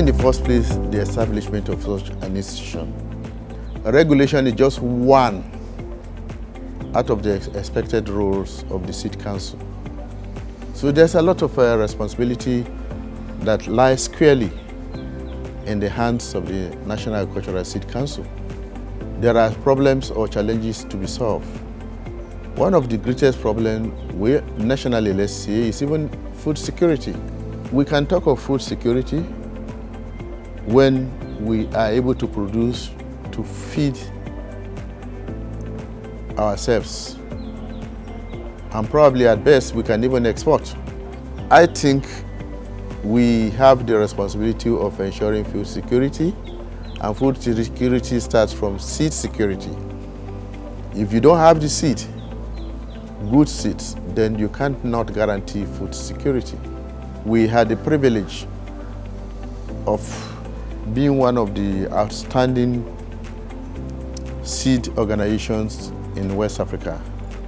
in the first place the establishment of such an institution? Regulation is just one out of the expected roles of the Seed Council. So there's a lot of responsibility that lies squarely in the hands of the National Agricultural Seed Council. There are problems or challenges to be solved. One of the greatest problems nationally, let's say, is even food security. We can talk of food security when we are able to produce to feed ourselves. And probably at best, we can even export. I think we have the responsibility of ensuring food security, and food security starts from seed security. If you don't have the seed, good seeds, then you cannot guarantee food security. We had the privilege of being one of the outstanding seed organizations in West Africa.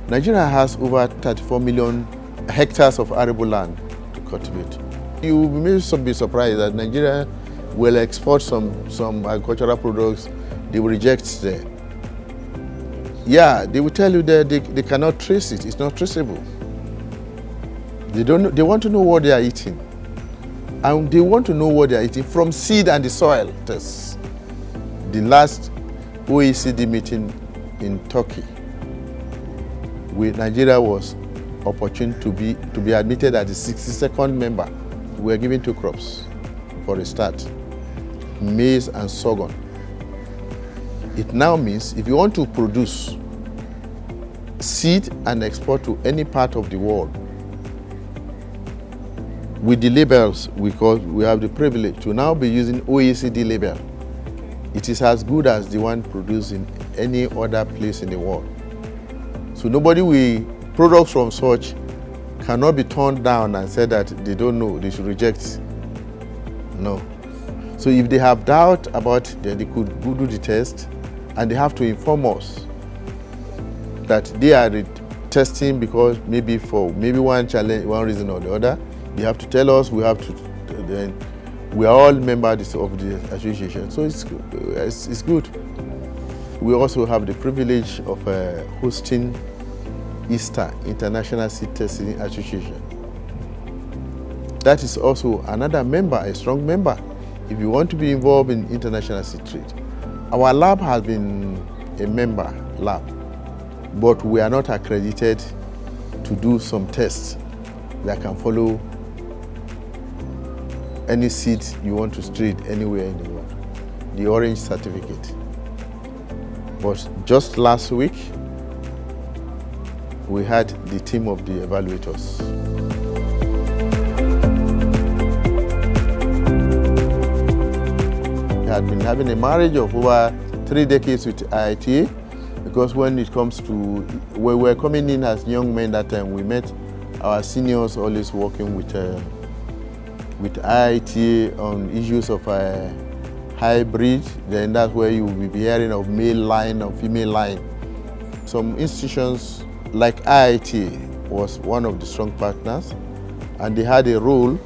Nigeria has over 34 million hectares of arable land to cultivate. You may be surprised that Nigeria will export some agricultural products they will reject there. Yeah, they will tell you that they cannot trace it. It's not traceable. They want to know what they are eating. And they want to know what they are eating from seed and the soil tests. The last OECD meeting in Turkey, Nigeria was opportune to be admitted as the 62nd member. We were given 2 crops for a start, maize and sorghum. It now means if you want to produce seed and export to any part of the world, with the labels, because we have the privilege to now be using OECD label, it is as good as the one produced in any other place in the world. So products from such cannot be turned down and said that they don't know, they should reject. No. So if they have doubt about it, then they could go do the test, and they have to inform us that they are testing because maybe one challenge, one reason or the other. They have to tell us. Then we are all members of the association, so it's good. We also have the privilege of hosting IITA, International Seed Testing Association. That is also another member, a strong member, if you want to be involved in international seed trade. Our lab has been a member lab, but we are not accredited to do some tests that can follow any seed you want to trade anywhere in the world, the orange certificate. But just last week, we had the team of the evaluators. We had been having a marriage of over 3 decades with IITA, because when it comes to, we were coming in as young men that time, we met our seniors always working with IITA on issues of hybrid. Then that's where you will be hearing of male line or female line. Some institutions like IITA was one of the strong partners, and they had a role.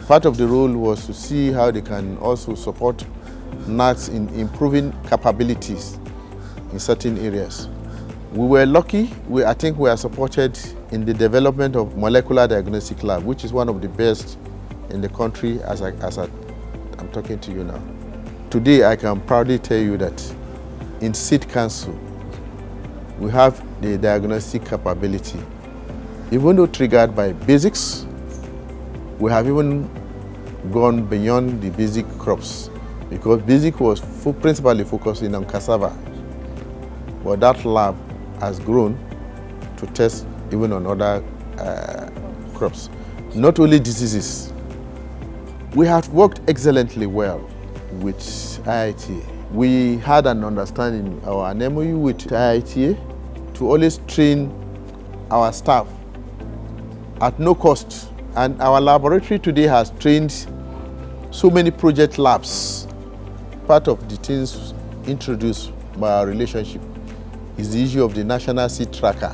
Part of the role was to see how they can also support NASC in improving capabilities in certain areas. We were lucky. I think we are supported in the development of molecular diagnostic lab, which is one of the best in the country as I'm talking to you now. Today, I can proudly tell you that in Seed Council, we have the diagnostic capability. Even though triggered by basics, we have even gone beyond the basic crops, because basic was principally focusing on cassava. But that lab has grown to test even on other crops. Not only diseases. We have worked excellently well with IITA. We had an understanding, or an MOU with IITA, to always train our staff at no cost. And our laboratory today has trained so many project labs. Part of the things introduced by our relationship is the issue of the National Seed Tracker.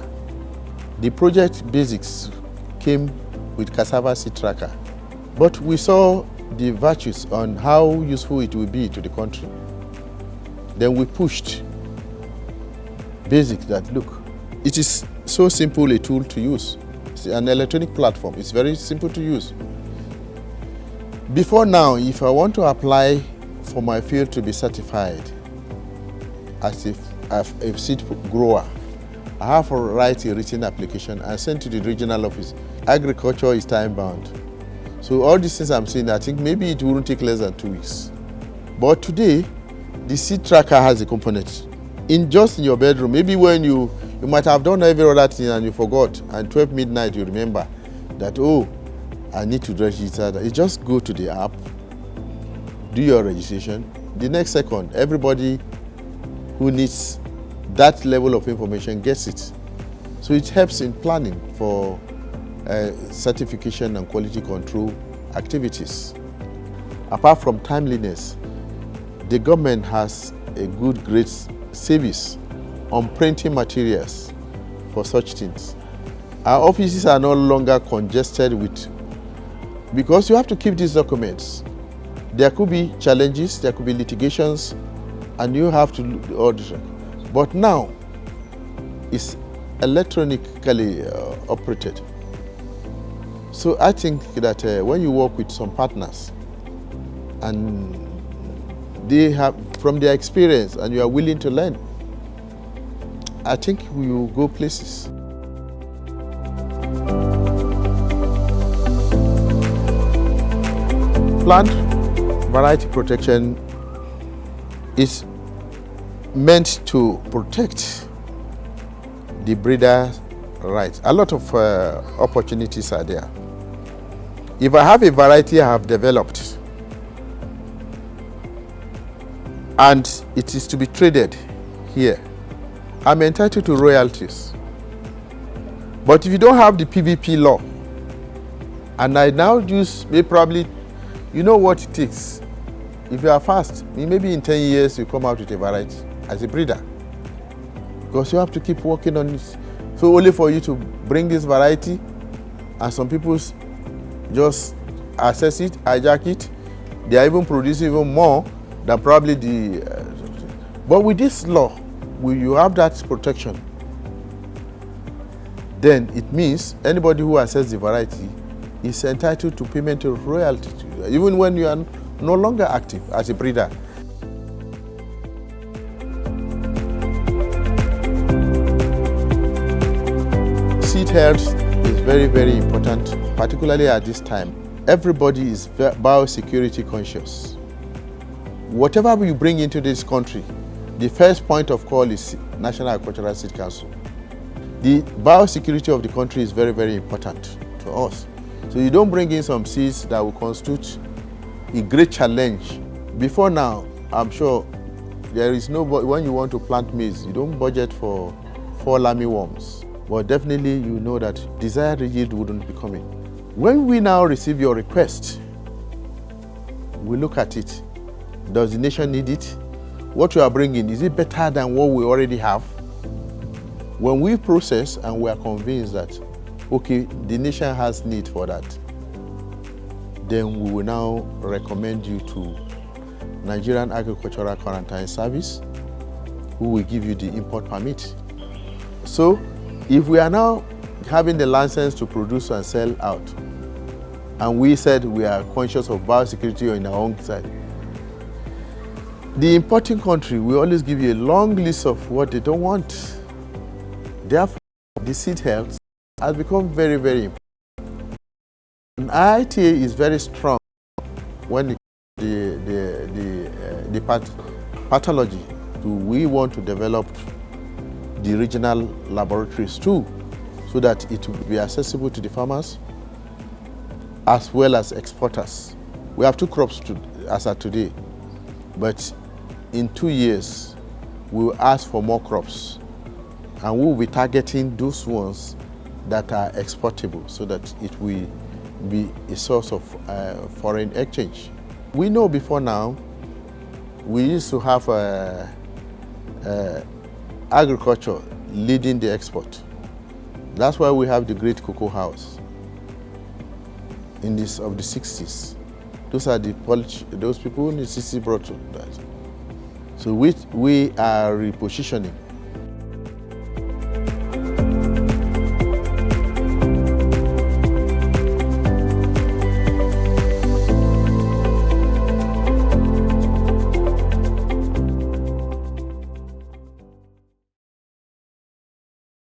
The project basics came with cassava seed tracker. But we saw the virtues on how useful it will be to the country. Then we pushed basics that, look, it is so simple a tool to use. It's an electronic platform. It's very simple to use. Before now, if I want to apply for my field to be certified as a seed grower, I have to write a written application and send to the regional office. Agriculture is time bound. So all these things I'm saying, I think maybe it wouldn't take less than 2 weeks. But today, the seed tracker has a component. Just in your bedroom, maybe when you might have done every other thing and you forgot, and 12 midnight you remember that, oh, I need to register. You just go to the app, do your registration. The next second, everybody who needs that level of information gets it. So it helps in planning for certification and quality control activities. Apart from timeliness, the government has a great service on printing materials for such things. Our offices are no longer congested because you have to keep these documents. There could be challenges, there could be litigations, and you have to do all this. But now, it's electronically operated. So I think that when you work with some partners, and they have, from their experience, and you are willing to learn, I think we will go places. Plant variety protection is meant to protect the breeder's rights. A lot of opportunities are there. If I have a variety I have developed and it is to be traded here, I'm entitled to royalties. But if you don't have the PVP law, and I now use, probably, you know what it takes. If you are fast, maybe in 10 years you come out with a variety as a breeder. Because you have to keep working on it. So only for you to bring this variety, and some people just access it, hijack it. They are even producing even more than probably the... but with this law, you have that protection. Then it means anybody who accesses the variety is entitled to payment of royalty, even when you are no longer active as a breeder. Seed health is very, very important, particularly at this time. Everybody is biosecurity conscious. Whatever you bring into this country, the first point of call is National Agricultural Seed Council. The biosecurity of the country is very, very important to us. So you don't bring in some seeds that will constitute a great challenge. Before now, I'm sure there is no, when you want to plant maize, you don't budget for 4 lammy-worms. But definitely you know that desired yield wouldn't be coming. When we now receive your request, we look at it. Does the nation need it? What you are bringing, is it better than what we already have? When we process and we are convinced that, okay, the nation has need for that, then we will now recommend you to Nigerian Agricultural Quarantine Service, who will give you the import permit. So, if we are now having the license to produce and sell out, and we said we are conscious of biosecurity on our own side, the importing country will always give you a long list of what they don't want. Therefore, the seed health has become very, very important. And IITA is very strong when the pathology. We want to develop the regional laboratories too, so that it will be accessible to the farmers as well as exporters. We have 2 crops as of today, but in 2 years, we will ask for more crops, and we will be targeting those ones that are exportable so that it will be a source of foreign exchange. We know before now, we used to have agriculture leading the export. That's why we have the great cocoa house of the 60s. Those are those people who necessarily brought to that. So we are repositioning